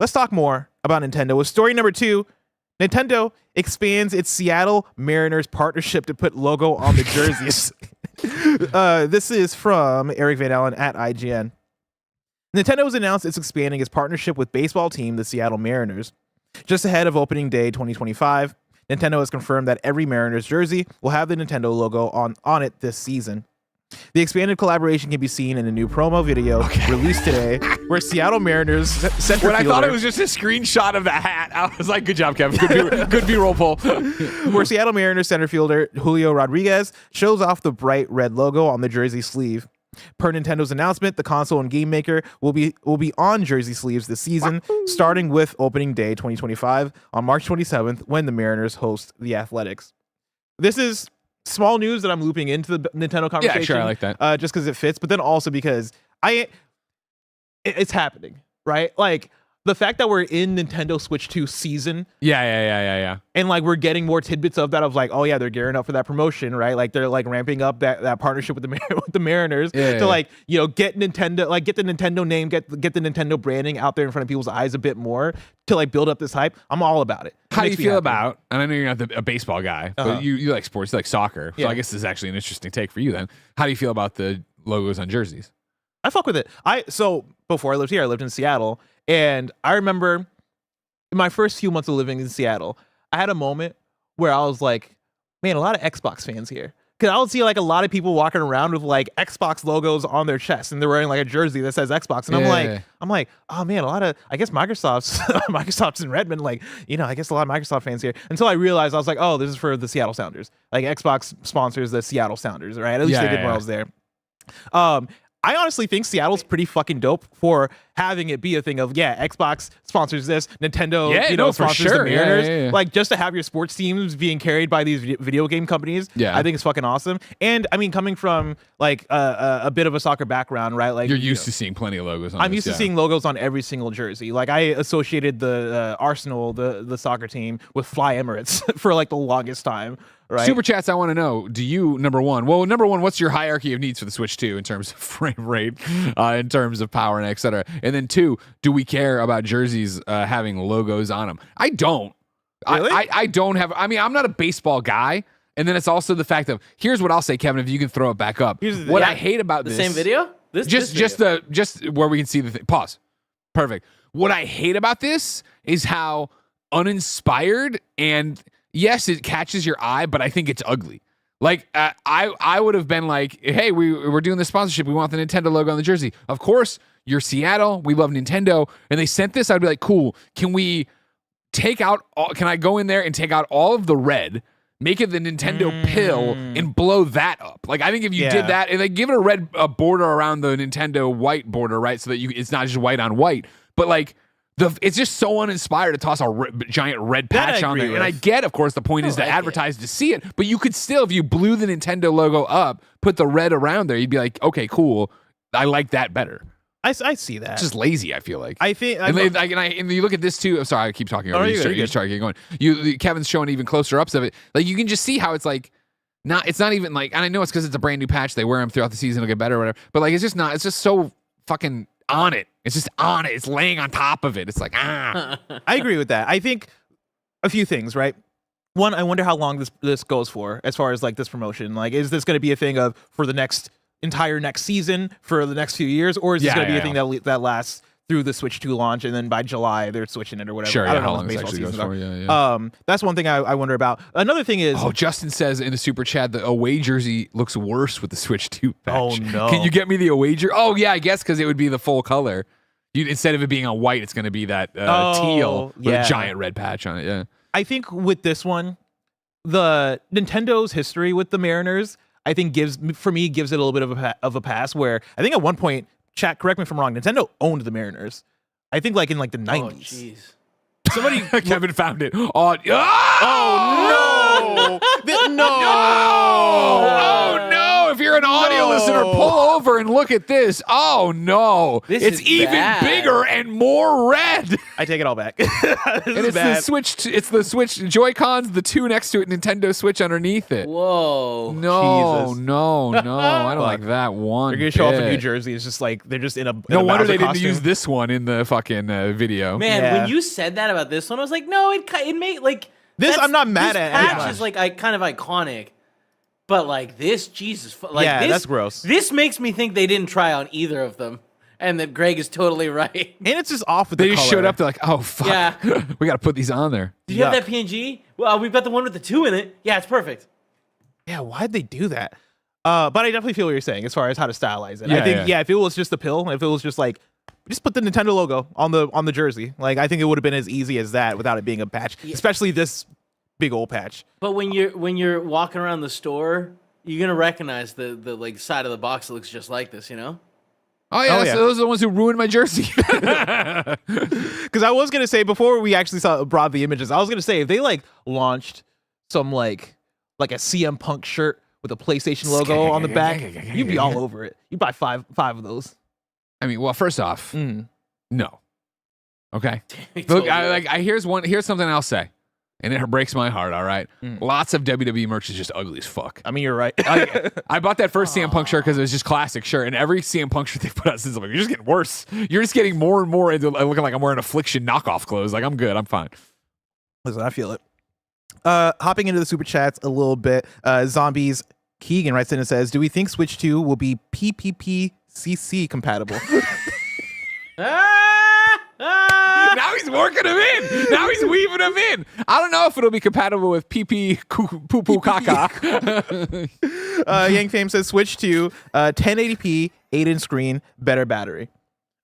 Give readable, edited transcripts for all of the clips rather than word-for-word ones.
let's talk more about Nintendo. With story number 2, Nintendo expands its Seattle Mariners partnership to put logo on the jerseys. This is from Eric Van Allen at IGN. Nintendo has announced it's expanding its partnership with baseball team, the Seattle Mariners. Just ahead of opening day 2025, Nintendo has confirmed that every Mariners jersey will have the Nintendo logo on it this season. The expanded collaboration can be seen in a new promo video released today, where Seattle Mariners center When I thought fielder- it was just a screenshot of the hat, I was like, good job, Kevin. Good B-roll pull. where Seattle Mariners center fielder Julio Rodriguez shows off the bright red logo on the jersey sleeve. Per Nintendo's announcement, the console and game maker will be on jersey sleeves this season, starting with opening day 2025 on March 27th, when the Mariners host the Athletics. This is small news that I'm looping into the Nintendo conversation. Yeah, sure, I like that. Just because it fits, but then also because it's happening, right? Like, the fact that we're in Nintendo Switch 2 season, Yeah. and like we're getting more tidbits of that, of like, oh yeah, they're gearing up for that promotion, right? Like they're like ramping up that partnership with the Mariners to like, you know, get Nintendo, like get the Nintendo name, get the Nintendo branding out there in front of people's eyes a bit more to like build up this hype. I'm all about it. How do you feel about, and I know you're not a baseball guy, but you like sports, you like soccer. So Yeah. I guess this is actually an interesting take for you then. How do you feel about the logos on jerseys? I fuck with it. So before I lived here, I lived in Seattle, and I remember in my first few months of living in Seattle, I had a moment where I was like, man, a lot of Xbox fans here. Because I would see like a lot of people walking around with like Xbox logos on their chest, and they're wearing like a jersey that says Xbox. And I'm like, oh man, a lot of, I guess Microsoft's in Redmond, like, you know, I guess a lot of Microsoft fans here. Until I realized, I was like, oh, this is for the Seattle Sounders. Like Xbox sponsors the Seattle Sounders, right? At least they did when I was there. I honestly think Seattle's pretty fucking dope for having it be a thing of, yeah, Xbox sponsors this, Nintendo, sponsors the Mariners. Yeah. Like, just to have your sports teams being carried by these video game companies, I think it's fucking awesome. And I mean, coming from like a bit of a soccer background, right? Like, You're used to seeing plenty of logos on I'm this, used to seeing logos on every single jersey. Like, I associated the Arsenal, the soccer team, with Fly Emirates for like the longest time. Right. Super chats, I want to know, do you, number one, what's your hierarchy of needs for the Switch 2 in terms of frame rate, in terms of power, and et cetera? And then 2, do we care about jerseys having logos on them? I don't. Really? I don't have, I mean, I'm not a baseball guy. And then it's also the fact of, here's what I'll say, Kevin, if you can throw it back up. What I hate about the this. same video? Just where we can see the thing. Pause. Perfect. What I hate about this is how uninspired and, yes, it catches your eye, but I think it's ugly. Like, I would have been like, hey, we're doing the sponsorship. We want the Nintendo logo on the jersey. Of course, you're Seattle. We love Nintendo. And they sent this. I'd be like, cool. Can we can I go in there and take out all of the red, make it the Nintendo pill, and blow that up? Like, I think if you did that, and they give it a red border around the Nintendo white border, right? So that it's not just white on white, but like, it's just so uninspired to toss a giant red patch on there. And I get, of course, the point is to advertise to see it, but you could still, if you blew the Nintendo logo up, put the red around there, you'd be like, okay, cool. I like that better. I see that. It's just lazy, I feel like. I think, and you look at this too. I'm sorry, I keep talking over you. You start getting going. Kevin's showing even closer ups of it. Like, you can just see how it's like, it's not even like, and I know it's because it's a brand new patch. They wear them throughout the season, it'll get better or whatever. But like, it's just so fucking on it. It's just on it. It's laying on top of it. It's like, I agree with that. I think a few things, right? One, I wonder how long this goes for, as far as like this promotion. Like, is this going to be a thing of for the entire next season, for the next few years, or is this going to be a thing that lasts through the Switch 2 launch, and then by July they're switching it or whatever? Sure, I don't know how what long baseball this actually seasons goes are. for. That's one thing I wonder about. Another thing is, Justin says in the super chat the away jersey looks worse with the Switch 2 patch. Oh no! Can you get me the away jersey? Oh yeah, I guess because it would be the full color. Instead of it being a white, it's going to be that teal with a giant red patch on it. Yeah. I think with this one, the Nintendo's history with the Mariners, I think gives it a little bit of a pass. Where I think at one point, chat, correct me if I'm wrong, Nintendo owned the Mariners. I think like in like the 90s. Oh jeez. Somebody Kevin found it. Oh no! Oh no! if you're an audio listener, pull over and look at this. Oh no, it's even bigger and more red. I take it all back. It's the Switch Joy-Cons, the two next to it, Nintendo Switch underneath it. Whoa. No, Jesus. no, I don't like that one. They're gonna show up in New Jersey. It's just like they're just in a. No wonder they didn't costume. use this one in the fucking video. Man, Yeah. when you said that about this one, I was like, no, it made like This. I'm not mad this at. patch is like kind of iconic, but like this, Jesus, like Yeah, this, that's gross. This makes me think they didn't try on either of them, and that Greg is totally right. And it's just off with They the just color. showed up. They're like, oh fuck, Yeah. we got to put these on there. Did you have Yuck. that PNG? Well, we've got the one with the 2 in it. Yeah, it's perfect. Yeah, why'd they do that? But I definitely feel what you're saying as far as how to stylize it. I Yeah, think yeah. if it was just a pill, if it was just like just put the Nintendo logo on the jersey, like I think it would have been as easy as that without it being a patch, especially this big old patch. But when you're walking around the store, you're gonna recognize the like side of the box that looks just like this, you know? Oh yeah, Oh, yeah. So those are the ones who ruined my jersey. Because I was gonna say before we actually brought the images, I was gonna say if they like launched some like a CM Punk shirt with a PlayStation logo on the back, you'd be all over it. You'd buy five of those. I mean, well, first off, no. Okay. Look, Totally. here's something I'll say, and it breaks my heart. All right, lots of WWE merch is just ugly as fuck. I mean, you're right. I bought that first CM Punk shirt because it was just classic shirt, and every CM Punk shirt they put out since, I'm like, you're just getting worse. You're just getting more and more into looking like I'm wearing Affliction knockoff clothes. Like I'm good, I'm fine. Listen, I feel it. Hopping into the super chats a little bit. Zombies Keegan writes in and says, "Do we think Switch 2 will be PPPCC compatible?" Now he's working them in. Now he's weaving them in. I don't know if it'll be compatible with PP poo poo caca. Yang Fame says Switch 2, 1080p, 8-inch screen, better battery.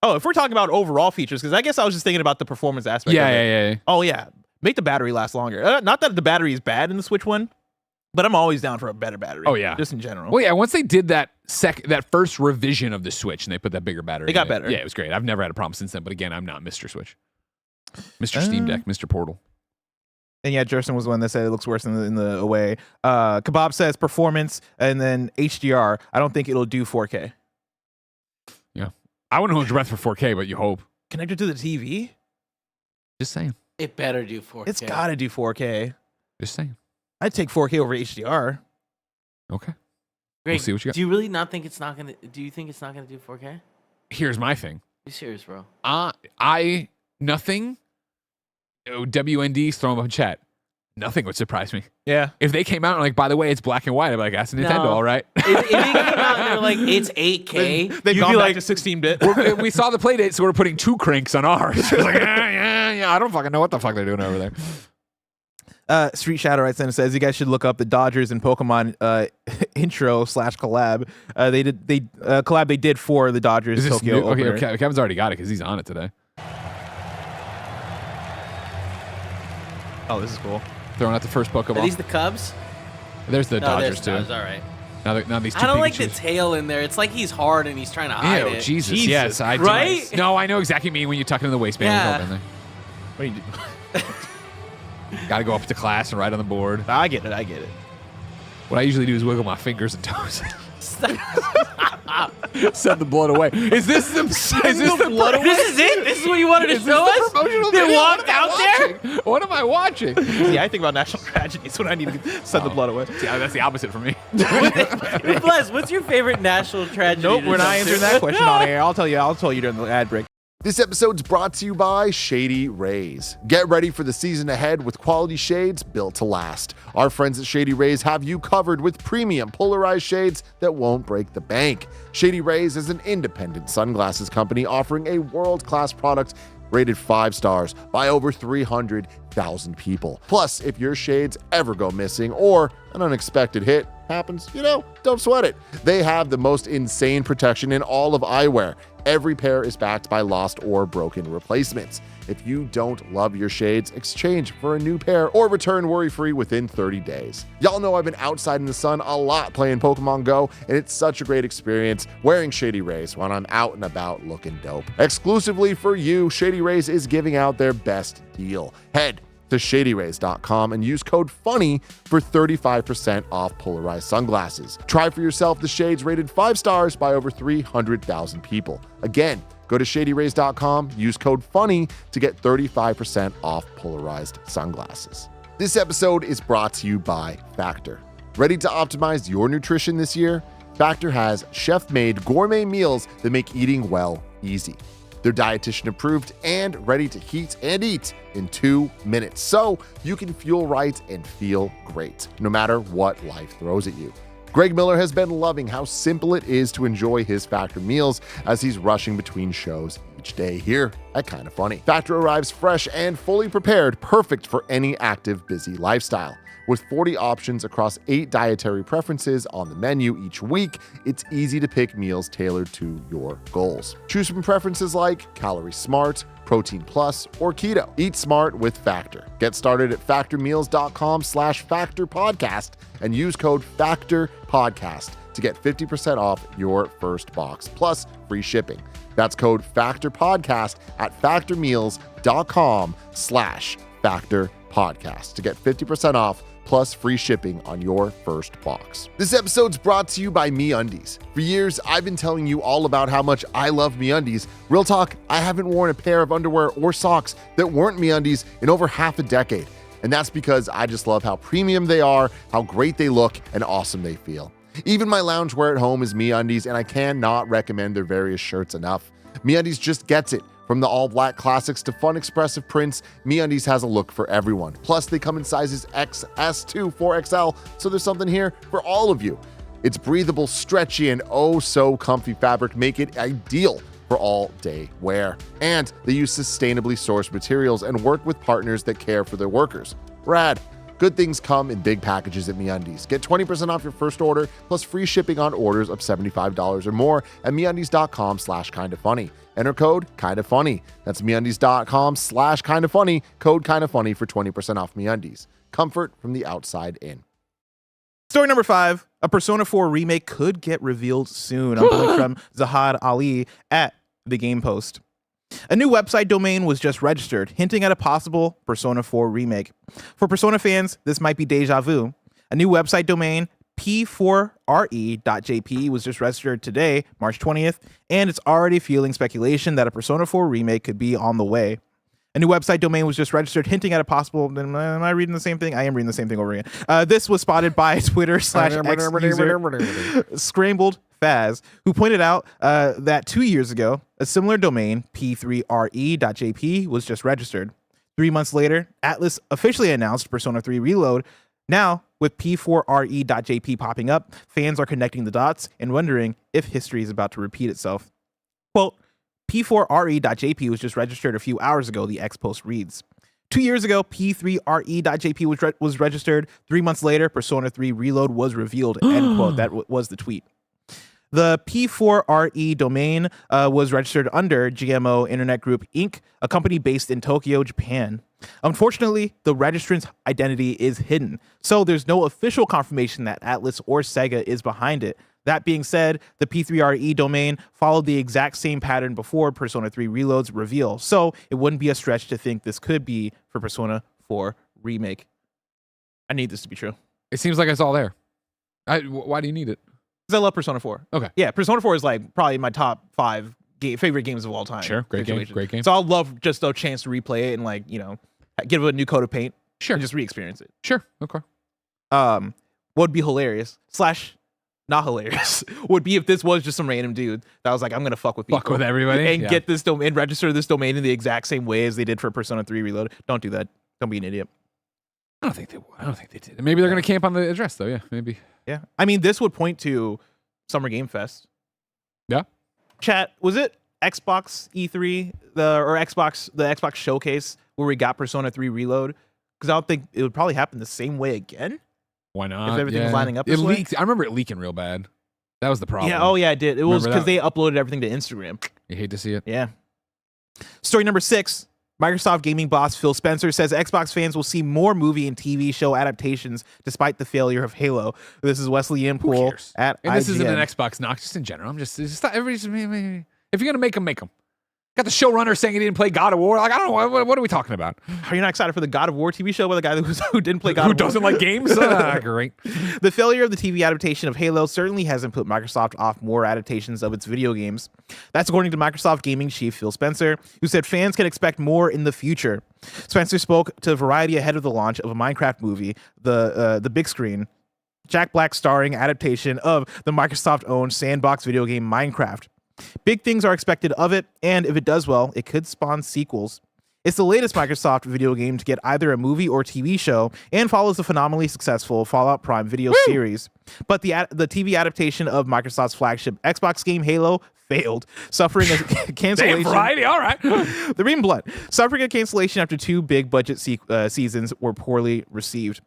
Oh, if we're talking about overall features, because I guess I was just thinking about the performance aspect. of it. Yeah. Oh yeah, make the battery last longer. Not that the battery is bad in the Switch one, but I'm always down for a better battery. Oh, yeah. just in general. Well, yeah. Once they did that first revision of the Switch, and they put that bigger battery, It got in better. Yeah, it was great. I've never had a problem since then. But again, I'm not Mr. Switch, Mr. Steam Deck, Mr. Portal. And yeah, Jerson was one that said it looks worse in the away. Kebab says performance and then HDR. I don't think it'll do 4K. Yeah, I wouldn't hold your breath for 4K, but you hope. Connected to the TV? Just saying. It better do 4K. It's got to do 4K. Just saying. I'd take 4K over HDR. Okay. Greg, We'll see what you got. do you really not think it's not gonna? Do you think it's not gonna do 4K? Here's my thing. Be serious, bro. Nothing. WND's throwing up in chat. Nothing would surprise me. Yeah. If they came out and like, by the way, it's black and white, I'd be like, that's a Nintendo, No. all right. If they came out and they're like, it's 8K, They've you'd gone be back like, to 16-bit. We saw the play date, so we're putting 2 cranks on ours. It's like, yeah. I don't fucking know what the fuck they're doing over there. Street Shadow writes in and says you guys should look up the Dodgers and Pokemon intro / collab. They did collab they did for the Dodgers Is this Tokyo new? opener. Okay, Kevin's already got it because he's on it today. Oh, this is cool. Throwing out the first Pokeball. are these the Cubs? There's the No, Dodgers there's too. Cubs. All right. Now these two I don't like the Pikachus. tail in there. It's like he's hard and he's trying to hide Ew, it. Jesus. Yes, I do. Right? No, I know exactly what you mean when you tuck it in the waistband. Yeah. What do you do? Got to go up to class and write on the board. I get it. What I usually do is wiggle my fingers and toes. Send the blood away. Is this the blood away? This is it? This is what you wanted to Is this show the us? promotional They video? walked What am I out there? watching? What am I watching? Yeah, I think about national tragedies when I need to send the blood away. Yeah, that's the opposite for me. Bless, what's your favorite national tragedy? Nope, to we're not jump answering to? that question on air. I'll tell you during the ad break. This episode's brought to you by Shady Rays. Get ready for the season ahead with quality shades built to last. Our friends at Shady Rays have you covered with premium polarized shades that won't break the bank. Shady Rays is an independent sunglasses company offering a world-class product rated 5 stars by over 300,000 people. Plus, if your shades ever go missing or an unexpected hit happens, don't sweat it. They have the most insane protection in all of eyewear. Every pair is backed by lost or broken replacements. If you don't love your shades, exchange for a new pair or return worry-free within 30 days. Y'all know I've been outside in the sun a lot playing Pokemon Go, and it's such a great experience wearing Shady Rays when I'm out and about looking dope. Exclusively for you, Shady Rays is giving out their best deal. Head to shadyrays.com and use code FUNNY for 35% off polarized sunglasses. Try for yourself the shades rated 5 stars by over 300,000 people. Again, go to shadyrays.com, use code FUNNY to get 35% off polarized sunglasses. This episode is brought to you by Factor. Ready to optimize your nutrition this year? Factor has chef-made gourmet meals that make eating well easy. They're dietitian approved and ready to heat and eat in 2 minutes, so you can fuel right and feel great, no matter what life throws at you. Greg Miller has been loving how simple it is to enjoy his Factor meals as he's rushing between shows each day here at Kinda Funny. Factor arrives fresh and fully prepared, perfect for any active, busy lifestyle. With 40 options across 8 dietary preferences on the menu each week, it's easy to pick meals tailored to your goals. Choose from preferences like Calorie Smart, Protein Plus, or Keto. Eat smart with Factor. Get started at factormeals.com/factorpodcast and use code FACTORPODCAST to get 50% off your first box plus free shipping. That's code FACTORPODCAST at factormeals.com/factorpodcast to get 50% off plus free shipping on your first box. This episode's brought to you by MeUndies. For years, I've been telling you all about how much I love MeUndies. Real talk, I haven't worn a pair of underwear or socks that weren't MeUndies in over half a decade. And that's because I just love how premium they are, how great they look, and awesome they feel. Even my loungewear at home is MeUndies, and I cannot recommend their various shirts enough. MeUndies just gets it. From the all-black classics to fun, expressive prints, MeUndies has a look for everyone. Plus, they come in sizes XS to 4XL, so there's something here for all of you. Its breathable, stretchy, and oh-so comfy fabric make it ideal for all-day wear. And they use sustainably sourced materials and work with partners that care for their workers. Rad. Good things come in big packages at MeUndies. Get 20% off your first order plus free shipping on orders of $75 or more at MeUndies.com/kindafunny. Enter code KINDAFUNNY. That's MeUndies.com/kindafunny. Code KINDAFUNNY for 20% off MeUndies. Comfort from the outside in. Story number 5, a Persona 4 remake could get revealed soon. I'm pulling from Zahad Ali at The Game Post. A new website domain was just registered, hinting at a possible Persona 4 remake. For Persona fans, this might be deja vu. A new website domain, p4re.jp, was just registered today, March 20th, and it's already fueling speculation that a Persona 4 remake could be on the way. A new website domain was just registered, hinting at a possible... Am I reading the same thing? I am reading the same thing over again. This was spotted by Twitter/X user Scrambled Faz, who pointed out that 2 years ago, a similar domain, p3re.jp, was just registered. 3 months later, Atlas officially announced Persona 3 Reload. Now, with p4re.jp popping up, fans are connecting the dots and wondering if history is about to repeat itself. Quote, p4re.jp was just registered a few hours ago, the X post reads. 2 years ago, p3re.jp was registered. 3 months later, Persona 3 Reload was revealed, end quote. That was the tweet. The P4RE domain was registered under GMO Internet Group Inc., a company based in Tokyo, Japan. Unfortunately, the registrant's identity is hidden, so there's no official confirmation that Atlas or Sega is behind it. That being said, the P3RE domain followed the exact same pattern before Persona 3 Reload's reveal, so it wouldn't be a stretch to think this could be for Persona 4 Remake. I need this to be true. It seems like it's all there. Why do you need it? Because I love Persona 4. Okay. Yeah, Persona 4 is like probably my top 5 favorite games of all time. Sure, great game. So I'll love just a chance to replay it and like, you know, give it a new coat of paint. Sure. And just re-experience it. Sure. Okay. What would be hilarious / not hilarious would be if this was just some random dude that was like, I'm gonna fuck with people. Fuck with everybody. And get this domain, register this domain in the exact same way as they did for Persona 3 Reload. Don't do that. Don't be an idiot. I don't think they did. Maybe they're gonna camp on the address though. Yeah, maybe. Yeah. I mean, this would point to Summer Game Fest. Yeah. Chat, was it Xbox E3, the Xbox showcase where we got Persona 3 Reload? Because I don't think it would probably happen the same way again. Why not? If everything was lining up It this way? leaked. I remember it leaking real bad. That was the problem. Yeah, oh yeah, it did. It was Remember because that? they uploaded everything to Instagram. You hate to see it. Yeah. Story number 6. Microsoft gaming boss Phil Spencer says Xbox fans will see more movie and TV show adaptations despite the failure of Halo. This is Wesley Impool at And this IGN. isn't an Xbox knock, just in general. If you're gonna make them, make them. Got the showrunner saying he didn't play God of War. Like, I don't know. What are we talking about? Are you not excited for the God of War TV show with a guy who didn't play God Who of War? doesn't like games? Great. The failure of the TV adaptation of Halo certainly hasn't put Microsoft off more adaptations of its video games. That's according to Microsoft gaming chief Phil Spencer, who said fans can expect more in the future. Spencer spoke to Variety ahead of the launch of a Minecraft movie, the big screen, Jack Black starring adaptation of the Microsoft-owned sandbox video game Minecraft. Big things are expected of it, and if it does well, it could spawn sequels. It's the latest Microsoft video game to get either a movie or TV show, and follows the phenomenally successful Fallout Prime video series. But the TV adaptation of Microsoft's flagship Xbox game Halo failed, suffering a cancellation. Damn, Variety, all right. They're reading blood. Suffering a cancellation after 2 big budget seasons were poorly received.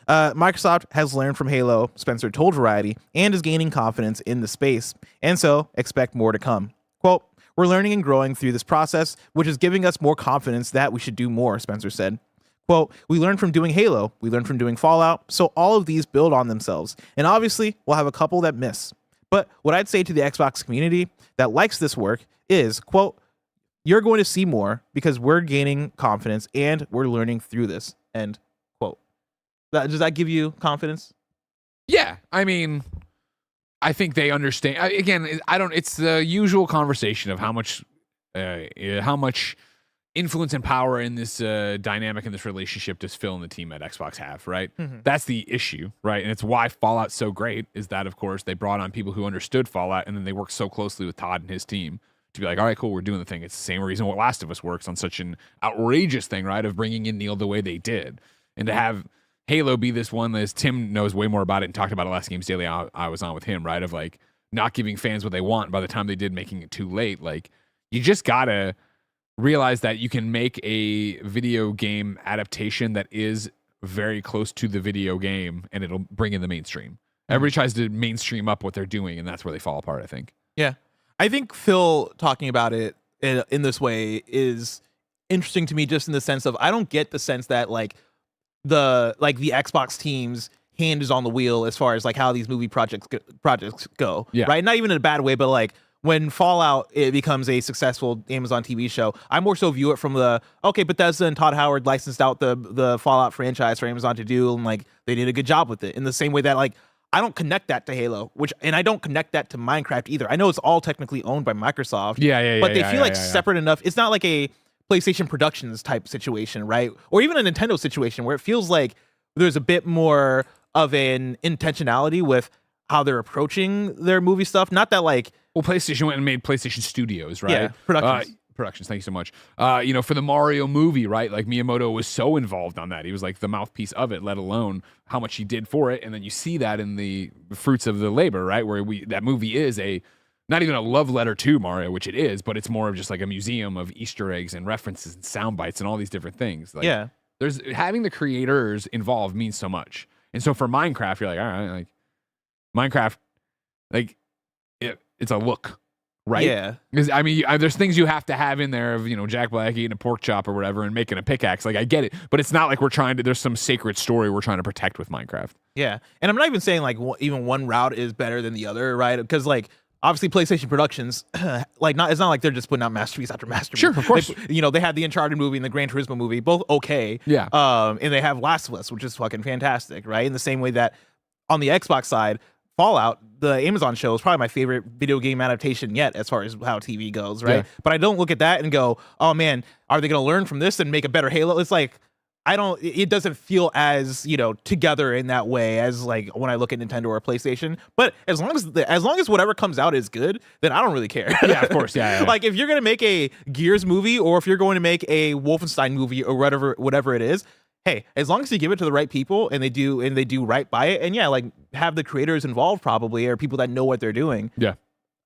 Microsoft has learned from Halo, Spencer told Variety, and is gaining confidence in the space, and so expect more to come. Quote, "We're learning and growing through this process, which is giving us more confidence that we should do more," Spencer said. Quote, "We learned from doing Halo, we learned from doing Fallout, so all of these build on themselves, and obviously we'll have a couple that miss. But what I'd say to the Xbox community that likes this work is, quote, you're going to see more because we're gaining confidence and we're learning through this," end quote. Does that give you confidence? Yeah, I mean, I think they understand. Again, it's the usual conversation of how much influence and power in this dynamic in this relationship does Phil and the team at Xbox have, right? Mm-hmm. That's the issue, right? And it's why Fallout's so great is that, of course, they brought on people who understood Fallout, and then they worked so closely with Todd and his team to be like, all right, cool, we're doing the thing. It's the same reason what Last of Us works on such an outrageous thing, right? Of bringing in Neil the way they did. And to have Halo be this one, as Tim knows way more about it and talked about it last Games Daily I was on with him, right? Of like not giving fans what they want by the time they did, making it too late. Like, you just gotta realize that you can make a video game adaptation that is very close to the video game and it'll bring in the mainstream. Everybody tries to mainstream up what they're doing, and that's where they fall apart, I think. Yeah. I think Phil talking about it in this way is interesting to me, just in the sense of I don't get the sense that the Xbox team's hand is on the wheel as far as like how these movie projects go. Yeah. Right. Not even in a bad way, but like when Fallout it becomes a successful Amazon TV show, I more so view it from Bethesda and Todd Howard licensed out the Fallout franchise for Amazon to do, and like they did a good job with it. In the same way that like I don't connect that to Halo, and I don't connect that to Minecraft either. I know it's all technically owned by Microsoft. But they feel separate enough. It's not like a PlayStation Productions type situation, right? Or even a Nintendo situation where it feels like there's a bit more of an intentionality with how they're approaching their movie stuff. Not that like, well, PlayStation went and made PlayStation Studios, right? Yeah, Productions. Productions, thank you so much. For the Mario movie, right? Like Miyamoto was so involved on that. He was like the mouthpiece of it, let alone how much he did for it. And then you see that in the fruits of the labor, right? Where that movie is not even a love letter to Mario, which it is, but it's more of just like a museum of Easter eggs and references and sound bites and all these different things. Like, yeah. There's having the creators involved means so much. And so for Minecraft, you're like, all right, like Minecraft, like it's a look, right? Yeah. Because I mean, there's things you have to have in there of, Jack Black eating a pork chop or whatever and making a pickaxe. Like I get it, but it's not like there's some sacred story we're trying to protect with Minecraft. Yeah. And I'm not even saying like even one route is better than the other, right? Because like obviously PlayStation Productions, it's not like they're just putting out masterpiece after masterpiece. Sure, of course. They had the Uncharted movie and the Gran Turismo movie, both okay. Yeah. And they have Last of Us, which is fucking fantastic, right? In the same way that on the Xbox side, Fallout, the Amazon show, is probably my favorite video game adaptation yet as far as how TV goes, right? Yeah. But I don't look at that and go, oh man, are they going to learn from this and make a better Halo? It's like, it doesn't feel as, together in that way as like when I look at Nintendo or PlayStation. But as long as whatever comes out is good, then I don't really care. Yeah, of course. Yeah. Like if you're going to make a Gears movie or if you're going to make a Wolfenstein movie or whatever it is, hey, as long as you give it to the right people and they do right by it, and yeah, like have the creators involved probably or people that know what they're doing. Yeah.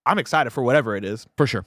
I'm excited for whatever it is. For sure.